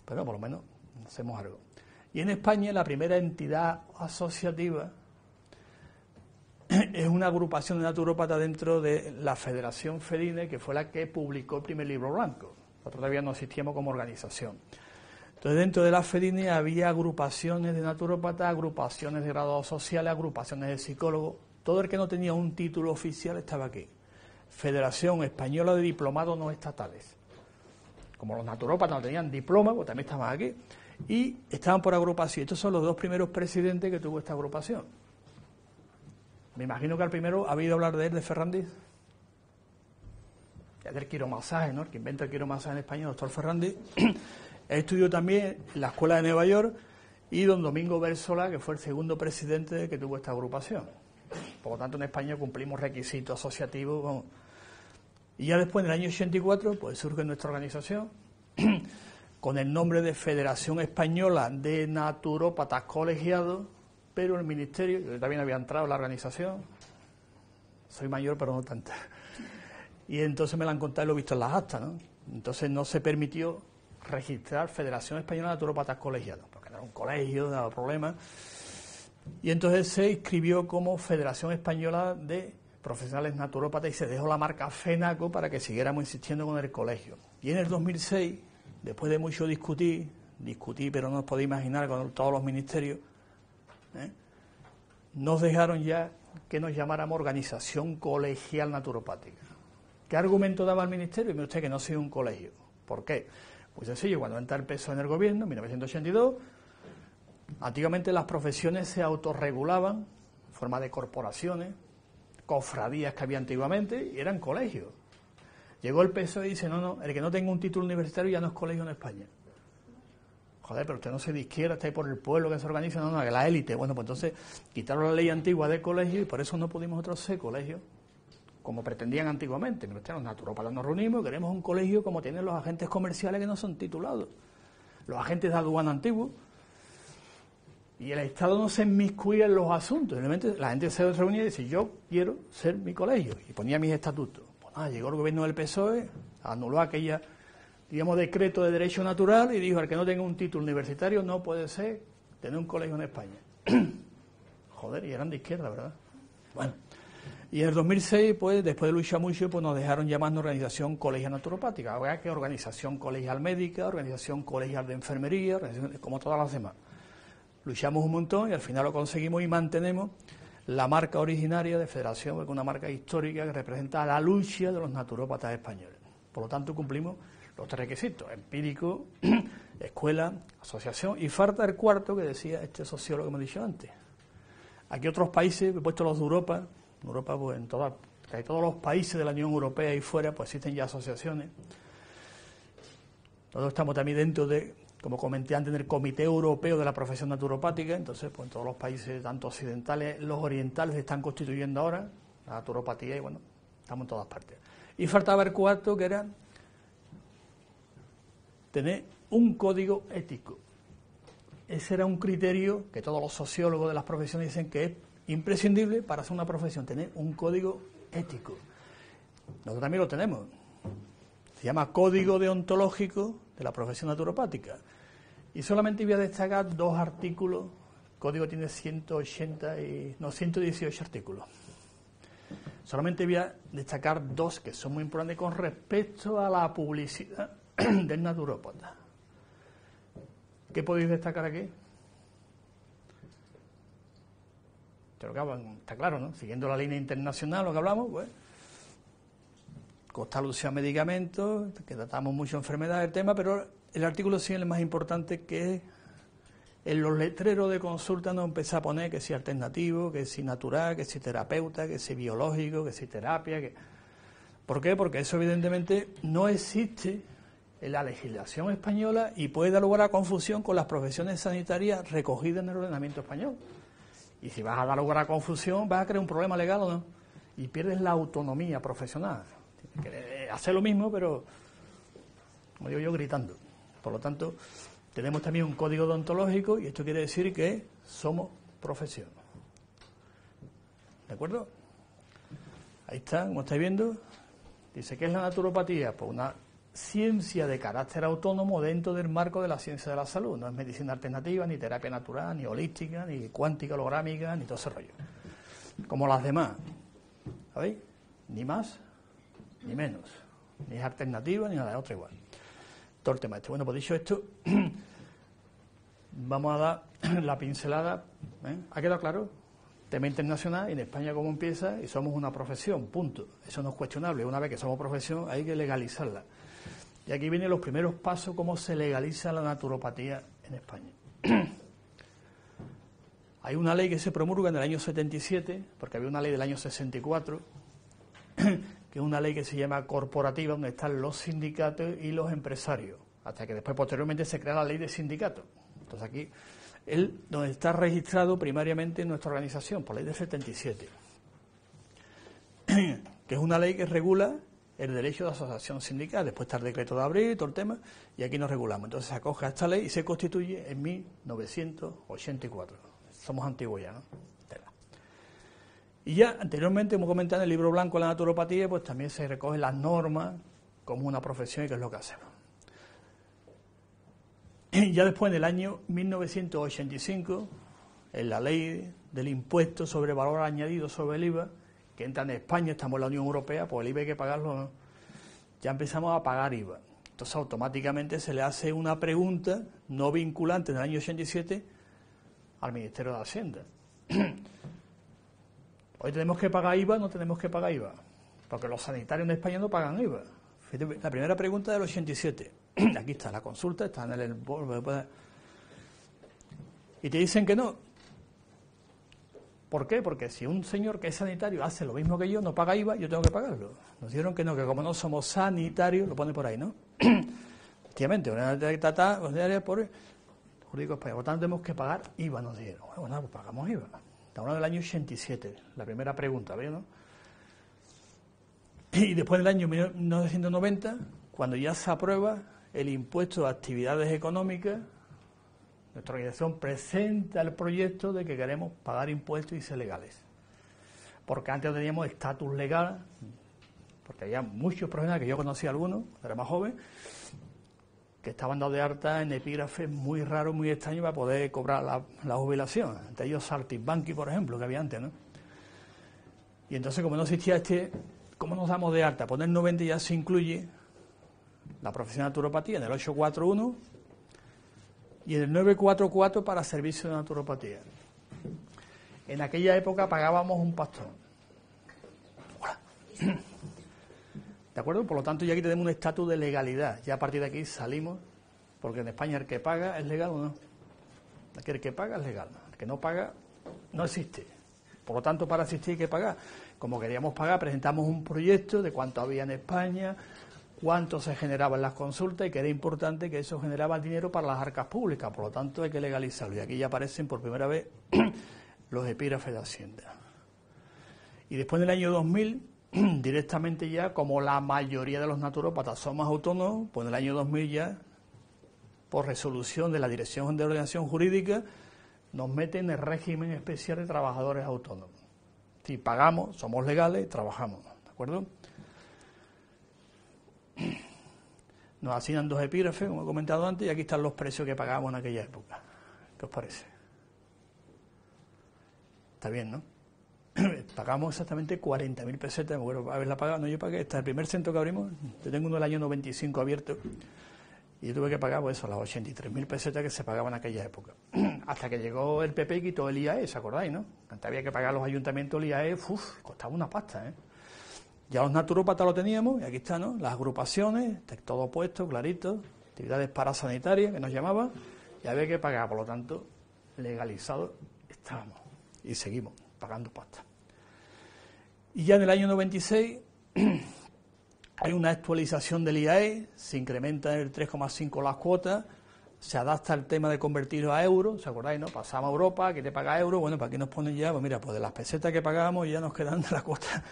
Pero por lo menos hacemos algo. Y en España la primera entidad asociativa es una agrupación de naturópatas dentro de la Federación Fedine, que fue la que publicó el primer libro blanco. Nosotros todavía no existíamos como organización. Entonces, dentro de la Fedine había agrupaciones de naturópatas, agrupaciones de graduados sociales, agrupaciones de psicólogos. Todo el que no tenía un título oficial estaba aquí. Federación Española de Diplomados No Estatales. Como los naturópatas no tenían diploma, pues también estaban aquí. Y estaban por agrupación. Estos son los dos primeros presidentes que tuvo esta agrupación. Me imagino que al primero, ¿ha oído hablar de él, de Ferrandis? Es del quiromasaje, ¿no? El que inventa el quiromasaje en España, el doctor Ferrandis. Estudió también en la Escuela de Nueva York, y don Domingo Bersola, que fue el segundo presidente que tuvo esta agrupación. Por lo tanto, en España cumplimos requisitos asociativos. Vamos. Y ya después, en el año 84, pues surge nuestra organización con el nombre de Federación Española de Naturópatas Colegiados, pero el ministerio, yo también había entrado en la organización, soy mayor pero no tanto, y entonces me la han contado y lo he visto en las actas, ¿no? Entonces no se permitió registrar Federación Española de Naturópatas Colegiados, porque no era un colegio, daba problemas, y entonces se inscribió como Federación Española de Profesionales Naturópatas y se dejó la marca FENACO para que siguiéramos insistiendo con el colegio. Y en el 2006, después de mucho discutí, pero no os podéis imaginar con todos los ministerios, nos dejaron ya que nos llamáramos Organización Colegial Naturopática. ¿Qué argumento daba el ministerio? Mire usted que no soy un colegio. ¿Por qué? Pues sencillo, cuando entra el PSOE en el gobierno, en 1982, antiguamente las profesiones se autorregulaban en forma de corporaciones, cofradías que había antiguamente, y eran colegios. Llegó el PSOE y dice, no, el que no tenga un título universitario ya no es colegio en España. Joder, pero usted no se de izquierda, está ahí por el pueblo que se organiza, no, que la élite. Bueno, pues entonces quitaron la ley antigua de colegio y por eso no pudimos nosotros ser colegio, como pretendían antiguamente. Pero los naturópatas nos reunimos y queremos un colegio como tienen los agentes comerciales que no son titulados, los agentes de aduana antiguos. Y el Estado no se inmiscuía en los asuntos. Realmente la gente se reunía y dice, yo quiero ser mi colegio. Y ponía mis estatutos. Pues nada, llegó el gobierno del PSOE, anuló aquella, digamos, decreto de derecho natural y dijo, el que no tenga un título universitario no puede ser tener un colegio en España. Joder, y eran de izquierda, ¿verdad? Bueno, y en el 2006, pues, después de luchar mucho, pues nos dejaron llamarnos Organización Colegial Naturopática. Ahora que Organización Colegial Médica, Organización Colegial de Enfermería, como todas las demás. Luchamos un montón y al final lo conseguimos y mantenemos la marca originaria de Federación, que es una marca histórica que representa la lucha de los naturópatas españoles. Por lo tanto, cumplimos los tres requisitos: empírico, escuela, asociación, y falta el cuarto que decía este sociólogo que hemos dicho antes. Aquí otros países, he puesto los de Europa, pues en casi todos los países de la Unión Europea y fuera, pues existen ya asociaciones. Nosotros estamos también dentro de, como comenté antes, en el Comité Europeo de la Profesión Naturopática. Entonces, pues en todos los países, tanto occidentales, los orientales, se están constituyendo ahora la naturopatía y bueno, estamos en todas partes. Y faltaba el cuarto, que era tener un código ético. Ese era un criterio que todos los sociólogos de las profesiones dicen que es imprescindible para hacer una profesión, tener un código ético. Nosotros también lo tenemos. Se llama Código Deontológico de la Profesión Naturopática. Y solamente voy a destacar dos artículos. El código tiene 118 artículos. Solamente voy a destacar dos que son muy importantes con respecto a la publicidad del naturópata. ¿Qué podéis destacar aquí? Está claro, ¿no? Siguiendo la línea internacional, lo que hablamos, pues. costa alusión a medicamentos, que tratamos mucho enfermedades del tema, pero el artículo 100 es el más importante, que es en los letreros de consulta nos empieza a poner que si alternativo, que si natural, que si terapeuta, que si biológico, que si terapia. ¿Por qué? Porque eso evidentemente no existe en la legislación española y puede dar lugar a confusión con las profesiones sanitarias recogidas en el ordenamiento español. Y si vas a dar lugar a confusión, vas a crear un problema legal o no. Y pierdes la autonomía profesional. Tienes que hacer lo mismo, pero, como digo yo, gritando. Por lo tanto, tenemos también un código deontológico y esto quiere decir que somos profesión. ¿De acuerdo? Ahí está, como estáis viendo. Dice, ¿qué es la naturopatía? Pues una ciencia de carácter autónomo dentro del marco de la ciencia de la salud. No es medicina alternativa, ni terapia natural, ni holística, ni cuántica holográmica, ni todo ese rollo. Como las demás. ¿Sabéis? Ni más, ni menos. Ni es alternativa, ni nada, es otra igual. Todo el tema este. Bueno, pues dicho esto, vamos a dar la pincelada. ¿Ha quedado claro? Tema internacional, en España cómo empieza, y somos una profesión, punto. Eso no es cuestionable. Una vez que somos profesión hay que legalizarla. Y aquí vienen los primeros pasos, cómo se legaliza la naturopatía en España. Hay una ley que se promulga en el año 77, porque había una ley del año 64, que es una ley que se llama corporativa, donde están los sindicatos y los empresarios, hasta que después posteriormente se crea la ley de sindicatos. Entonces aquí, donde está registrado primariamente en nuestra organización, por ley de 77, que es una ley que regula el derecho de asociación sindical. Después está el decreto de abril y todo el tema, y aquí nos regulamos. Entonces se acoge a esta ley y se constituye en 1984. Somos antiguos ya, ¿no? Y ya anteriormente, hemos comentado en el libro blanco de la naturopatía, pues también se recogen las normas como una profesión y qué es lo que hacemos. Y ya después, en el año 1985, en la ley del impuesto sobre valor añadido sobre el IVA, que entra en España, estamos en la Unión Europea, pues el IVA hay que pagarlo, ¿no? Ya empezamos a pagar IVA. Entonces automáticamente se le hace una pregunta no vinculante en el año 87 al Ministerio de Hacienda. Hoy tenemos que pagar IVA, no tenemos que pagar IVA, porque los sanitarios en España no pagan IVA. La primera pregunta del 87. Aquí está la consulta, está en el... Y te dicen que no. ¿Por qué? Porque si un señor que es sanitario hace lo mismo que yo, no paga IVA, yo tengo que pagarlo. Nos dijeron que no, que como no somos sanitarios, lo pone por ahí, ¿no? Efectivamente, una por jurídico español. Por tanto, tenemos que pagar IVA, nos dijeron. Bueno, pues pagamos IVA. Estamos hablando del año 87, la primera pregunta, ¿ves, no? Y después del año 1990, cuando ya se aprueba el impuesto de actividades económicas, nuestra organización presenta el proyecto de que queremos pagar impuestos y ser legales. Porque antes no teníamos estatus legal, porque había muchos profesionales, que yo conocía algunos, era más joven, que estaban dados de alta en epígrafes muy raros, muy extraños para poder cobrar la jubilación. Entre ellos Saltimbanqui, por ejemplo, que había antes, ¿no? Y entonces, como no existía ¿cómo nos damos de alta? Poner 90 ya se incluye la profesión de naturopatía en el 841 y en el 944 para servicio de naturopatía. En aquella época pagábamos un pastón. ¿De acuerdo? Por lo tanto, ya aquí tenemos un estatus de legalidad. Ya a partir de aquí salimos, porque en España el que paga es legal o no. Aquí el que paga es legal. El que no paga no existe. Por lo tanto, para existir hay que pagar. Como queríamos pagar, presentamos un proyecto de cuánto había en España, cuánto se generaba en las consultas y que era importante que eso generaba dinero para las arcas públicas. Por lo tanto, hay que legalizarlo. Y aquí ya aparecen por primera vez los epígrafes de Hacienda. Y después del año 2000, directamente ya, como la mayoría de los naturópatas somos autónomos, pues en el año 2000 ya, por resolución de la Dirección de Ordenación Jurídica, nos meten en el régimen especial de trabajadores autónomos. Si pagamos, somos legales, trabajamos, ¿de acuerdo? Nos asignan 2 epígrafes, como he comentado antes, y aquí están los precios que pagábamos en aquella época. ¿Qué os parece? Está bien, ¿no? Pagamos exactamente 40.000 pesetas, me acuerdo haberla pagado, no, yo pagué, hasta el primer centro que abrimos, yo tengo uno del año 95 abierto, y yo tuve que pagar, pues eso, las 83.000 pesetas que se pagaban en aquella época. Hasta que llegó el PP y quitó el IAE, ¿se acordáis, no? Antes había que pagar a los ayuntamientos el IAE, costaba una pasta, ¿eh? Ya los naturópatas lo teníamos, y aquí están, ¿no? Las agrupaciones, todo puesto, clarito, actividades parasanitarias que nos llamaban, y había que pagar, por lo tanto, legalizados estábamos, y seguimos pagando pasta. Y ya en el año 96 hay una actualización del IAE, se incrementa en el 3,5 las cuotas, se adapta el tema de convertirlo a euros, ¿os acordáis, no? Pasamos a Europa, que te paga euros, bueno, ¿para qué nos ponen ya? Pues mira, pues de las pesetas que pagamos ya nos quedan de la cuota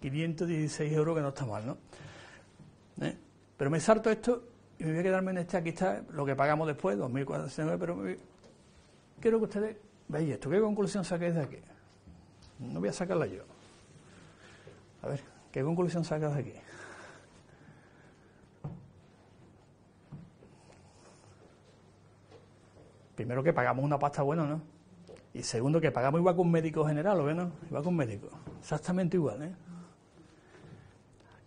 516 euros, que no está mal, ¿no? Pero me salto esto y me voy a quedarme en este, aquí está lo que pagamos después, 2.409, pero quiero que ustedes veáis esto. ¿Qué conclusión saquéis de aquí? No voy a sacarla yo. A ver, ¿qué conclusión sacas de aquí? Primero, que pagamos una pasta buena, ¿no? Y segundo, que pagamos igual que un médico general, ¿lo ven, no? Igual que un médico. Exactamente igual, ¿eh?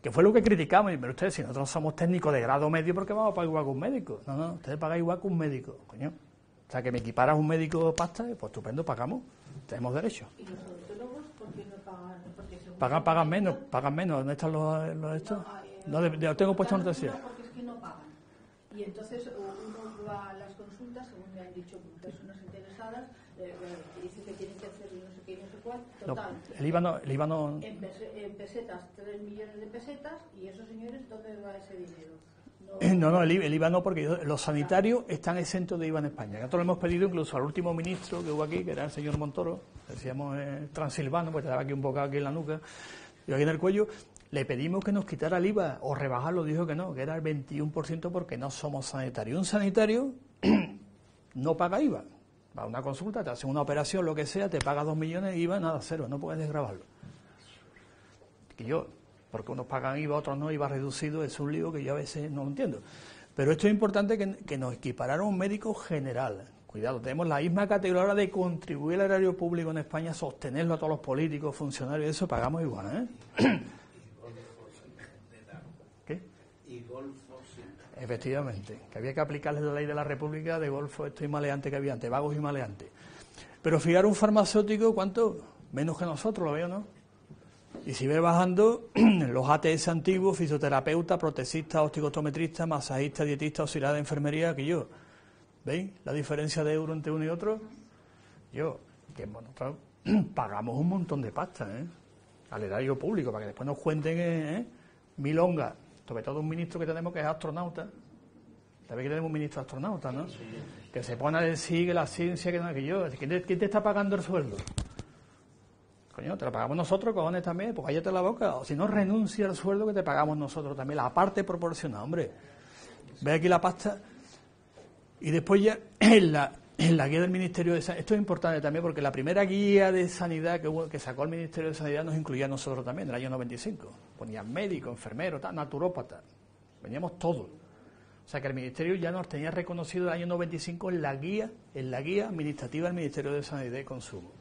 Que fue lo que criticamos. Pero ustedes, si nosotros somos técnicos de grado medio, ¿por qué vamos a pagar igual que un médico? No, ustedes pagan igual que un médico, coño. O sea, que me equiparas un médico pasta, pues estupendo, pagamos. Tenemos derecho. ¿Y los odontólogos por qué no pagan? Pagan menos. ¿Dónde están los estos? No, tengo puesto en noticia. Porque es que no pagan. Y entonces uno va a las consultas, según me han dicho personas interesadas, dice que tienen que hacer no sé qué, no sé cuál. Total. No, el IVA En pesetas, 3 millones de pesetas, y esos señores, ¿dónde va ese dinero? No, el IVA no, porque los sanitarios están exentos de IVA en España. Nosotros lo hemos pedido incluso al último ministro que hubo aquí, que era el señor Montoro, decíamos transilvano, pues te daba aquí un bocado aquí en la nuca y aquí en el cuello. Le pedimos que nos quitara el IVA o rebajarlo, dijo que no, que era el 21% porque no somos sanitarios. Un sanitario no paga IVA. Va a una consulta, te hacen una operación, lo que sea, te paga 2 millones, IVA, nada, cero, no puedes desgravarlo. Porque unos pagan IVA, otros no, IVA reducido, es un lío que yo a veces no lo entiendo. Pero esto es importante, que nos equipararon un médico general. Cuidado, tenemos la misma categoría de contribuir al erario público en España, sostenerlo a todos los políticos, funcionarios, eso pagamos igual, ¿eh? ¿Qué? Y golfo sí. Efectivamente, que había que aplicarles la ley de la República de golfo, esto y maleante que había antes, vagos y maleantes. Pero fijar un farmacéutico, ¿cuánto? Menos que nosotros, lo veo, ¿no? Y si ve bajando, los ATS antiguos, fisioterapeutas, protesistas, osteotometristas, masajistas, dietistas, auxiliares de enfermería, que yo, ¿veis la diferencia de euro entre uno y otro? Que bueno, pagamos un montón de pasta, al erario público, para que después nos cuenten, milonga, sobre todo un ministro que tenemos que es astronauta. ¿Sabéis que tenemos un ministro astronauta, no? Sí. Que se pone a decir que la ciencia, ¿quién te está pagando el sueldo? Coño, te lo pagamos nosotros, cojones, también, pues cállate la boca, o si no, renuncia al sueldo que te pagamos nosotros también, la parte proporcional, hombre. Ve aquí la pasta, y después ya en la guía del Ministerio de Sanidad, esto es importante también, porque la primera guía de sanidad que sacó el Ministerio de Sanidad nos incluía a nosotros también, en el año 95. Ponían médico, enfermero, naturópata, veníamos todos. O sea que el Ministerio ya nos tenía reconocido el año 95 en la guía administrativa del Ministerio de Sanidad y Consumo.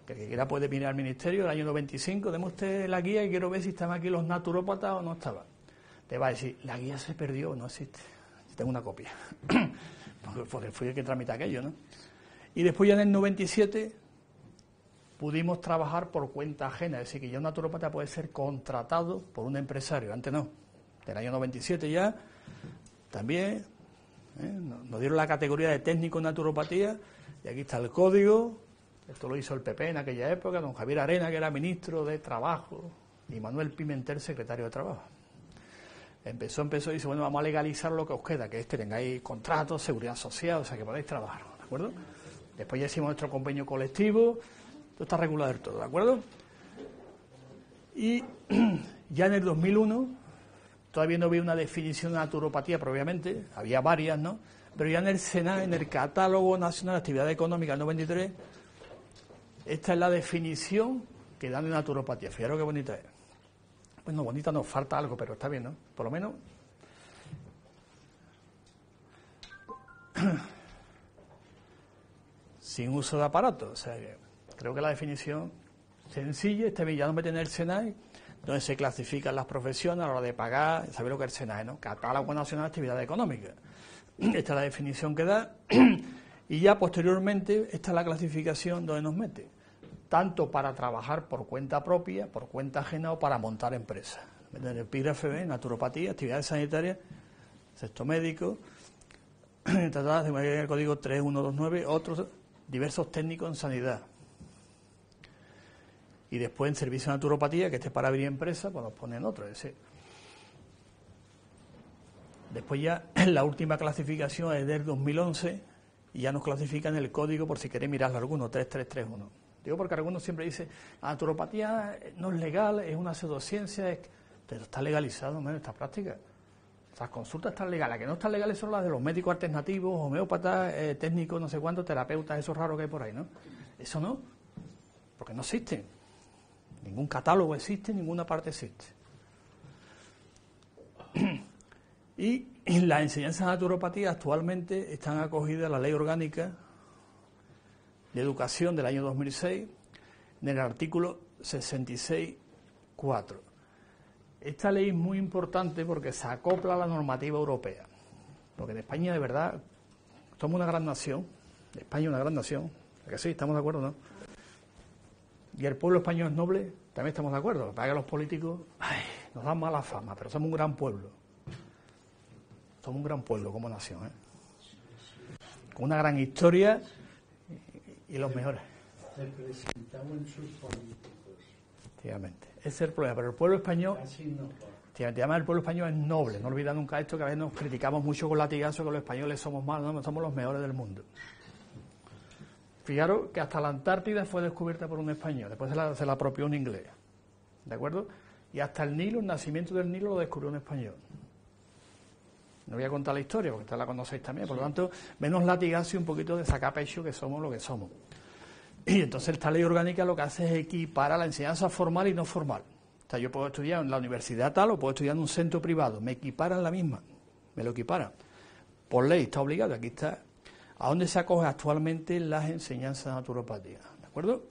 Que el que quiera puede mirar al Ministerio del año 95, deme usted la guía y quiero ver si estaban aquí los naturópatas o no estaban. Te va a decir, la guía se perdió, no existe. Yo tengo una copia. Porque fui el que tramita aquello, ¿no? Y después ya en el 97 pudimos trabajar por cuenta ajena, es decir, que ya un naturópata puede ser contratado por un empresario, antes no. Del año 97 ya, también, nos dieron la categoría de técnico en naturopatía, y aquí está el código. Esto lo hizo el PP en aquella época, don Javier Arena, que era ministro de Trabajo, y Manuel Pimentel, secretario de Trabajo. Empezó y dice, bueno, vamos a legalizar lo que os queda, que es que tengáis contratos, seguridad social, o sea, que podáis trabajar, ¿de acuerdo? Después ya hicimos nuestro convenio colectivo, todo está regulado del todo, ¿de acuerdo? Y ya en el 2001, todavía no había una definición de naturopatía propiamente, había varias, ¿no? Pero ya en el SENA, en el Catálogo Nacional de Actividad Económica del 93, esta es la definición que dan de naturopatía. Fijaros qué bonita es. Bueno, bonita nos falta algo, pero está bien, ¿no? Por lo menos. Sin uso de aparatos. O sea, que creo que la definición sencilla, ya no meten en el SENAE, donde se clasifican las profesiones a la hora de pagar, ¿sabéis lo que es el SENAE, no? Catálogo Nacional de Actividad Económica. Esta es la definición que da. Y ya posteriormente, esta es la clasificación donde nos mete. tanto para trabajar por cuenta propia, por cuenta ajena o para montar empresas. En el epígrafe B, naturopatía, actividades sanitarias, sexto médico, tratadas de manera el código 3129, otros diversos técnicos en sanidad. Y después en servicio de naturopatía, que este es para abrir empresas, pues nos ponen otro. Después ya la última clasificación es del 2011 y ya nos clasifican el código, por si queréis mirarlo alguno, 3331. Digo porque algunos siempre dicen, la naturopatía no es legal, es una pseudociencia, pero está legalizado en esta práctica. Las consultas están legales, las que no están legales son las de los médicos alternativos, homeópatas, técnicos, no sé cuántos, terapeutas, esos raros que hay por ahí, ¿no? Eso no, porque no existe. Ningún catálogo existe, ninguna parte existe. Y las enseñanzas de naturopatía actualmente están acogidas a la Ley Orgánica de Educación del año 2006, en el artículo 66.4. Esta ley es muy importante porque se acopla a la normativa europea. Porque en España, de verdad, somos una gran nación. España es una gran nación. ¿A que sí? ¿Estamos de acuerdo, no? Y el pueblo español es noble, también estamos de acuerdo. Para que los políticos nos dan mala fama, pero somos un gran pueblo. Somos un gran pueblo como nación, con una gran historia y los mejores. Representamos en sus políticos. Efectivamente. Ese es el problema, pero el pueblo español, además el pueblo español es noble, no olvida nunca esto, que a veces nos criticamos mucho con latigazos que los españoles somos malos, no, somos los mejores del mundo. Fijaros que hasta la Antártida fue descubierta por un español, después se la apropió un inglés, ¿de acuerdo? Y hasta el Nilo, el nacimiento del Nilo lo descubrió un español. No voy a contar la historia, porque ustedes la conocéis también, por lo tanto, menos latigazo y un poquito de sacapecho que somos lo que somos. Y entonces esta ley orgánica lo que hace es equiparar la enseñanza formal y no formal. O sea, yo puedo estudiar en la universidad tal o puedo estudiar en un centro privado, me equiparan la misma, me lo equiparan. Por ley está obligado, aquí está. ¿A dónde se acoge actualmente las enseñanzas de naturopatía? ¿De acuerdo?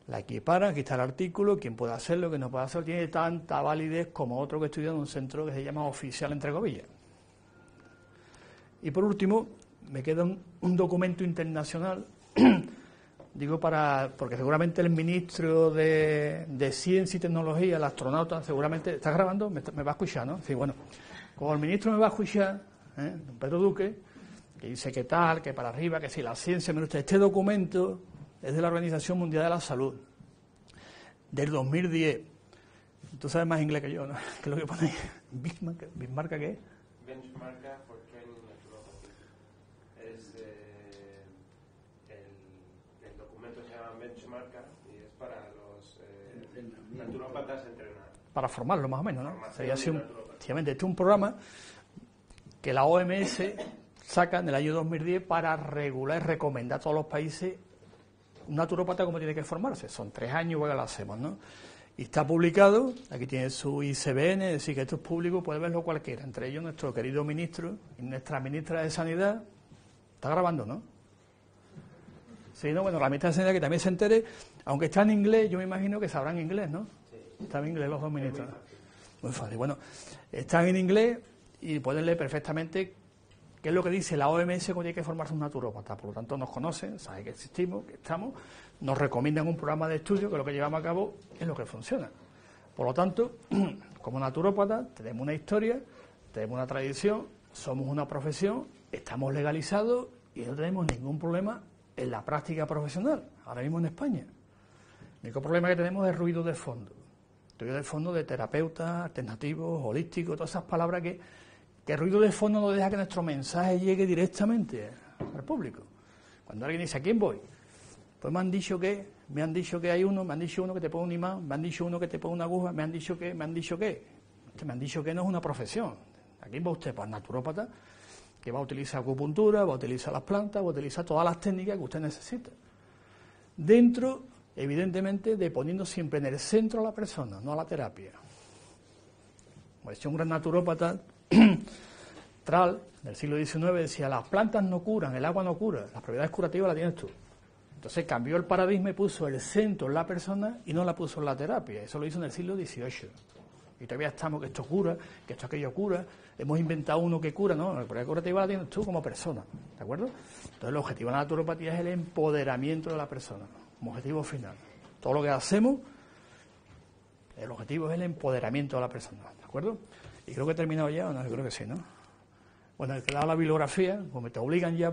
La equiparan, aquí está el artículo, quién puede hacerlo, quién no puede hacerlo, tiene tanta validez como otro que estudia en un centro que se llama oficial, entre comillas. Y por último, me queda un documento internacional, digo porque seguramente el ministro de Ciencia y Tecnología, el astronauta, seguramente, ¿estás grabando? ¿Me va a escuchar, no? Sí, bueno, como el ministro me va a escuchar, don Pedro Duque, que dice que tal, que para arriba, que si la ciencia, mire usted, este documento es de la Organización Mundial de la Salud, del 2010. Tú sabes más inglés que yo, ¿no? ¿Qué es lo que pone ahí? ¿Bismarck qué es? Benchmark for Training Naturopathy. El documento se llama Benchmark y es para los naturópatas entrenar. Para formarlo más o menos, ¿no? Sería así efectivamente, este es un programa que la OMS saca en el año 2010 para regular y recomendar a todos los países un naturópata cómo tiene que formarse. Son 3 años que lo hacemos, ¿no? Y está publicado, aquí tiene su ICBN, es decir, que esto es público, puede verlo cualquiera, entre ellos nuestro querido ministro y nuestra ministra de Sanidad. Está grabando, ¿no? Sí, no, bueno, la ministra de Sanidad que también se entere, aunque está en inglés, yo me imagino que sabrán inglés, ¿no? Sí. Están en inglés los dos ministros. Muy fácil. Bueno, están en inglés y pueden leer perfectamente qué es lo que dice la OMS cuando hay que formarse un naturópata. Por lo tanto, nos conocen, saben que existimos, que estamos, nos recomiendan un programa de estudio que lo que llevamos a cabo es lo que funciona. Por lo tanto, como naturópata, tenemos una historia, tenemos una tradición, somos una profesión, estamos legalizados y no tenemos ningún problema en la práctica profesional, ahora mismo en España. El único problema que tenemos es ruido de fondo. Ruido de fondo de terapeutas, alternativos, holísticos, todas esas palabras que el ruido de fondo no deja que nuestro mensaje llegue directamente al público. Cuando alguien dice, ¿a quién voy? Pues me han dicho que hay uno, me han dicho uno que te pone un imán, me han dicho uno que te pone una aguja, me han dicho que. Me han dicho que no es una profesión. ¿A quién va usted? Pues naturópata, que va a utilizar acupuntura, va a utilizar las plantas, va a utilizar todas las técnicas que usted necesita. Dentro, evidentemente, de poniendo siempre en el centro a la persona, no a la terapia. Como decía un gran naturópata, Tral, del siglo XIX, decía, las plantas no curan, el agua no cura, las propiedades curativas las tienes tú. Entonces cambió el paradigma y puso el centro en la persona y no la puso en la terapia. Eso lo hizo en el siglo XVIII. Y todavía estamos que esto cura, que esto aquello cura. Hemos inventado uno que cura, ¿no? La propiedad curativa la tienes tú como persona, ¿de acuerdo? Entonces el objetivo de la naturopatía es el empoderamiento de la persona. como objetivo final. Todo lo que hacemos, el objetivo es el empoderamiento de la persona, ¿de acuerdo? Y creo que he terminado ya, ¿o no? Yo creo que sí, ¿no? Bueno, el que da la bibliografía, como te obligan ya,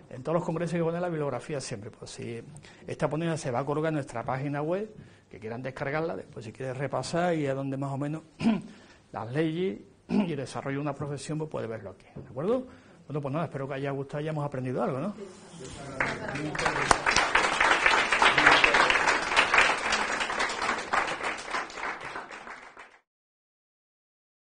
en todos los congresos hay que poner la bibliografía siempre. Pues si esta ponencia se va a colgar en nuestra página web, que quieran descargarla, después si quieres repasar y a donde más o menos las leyes y el desarrollo de una profesión, pues puedes verlo aquí, ¿de acuerdo? Bueno, pues nada, espero que haya gustado y hayamos aprendido algo, ¿no?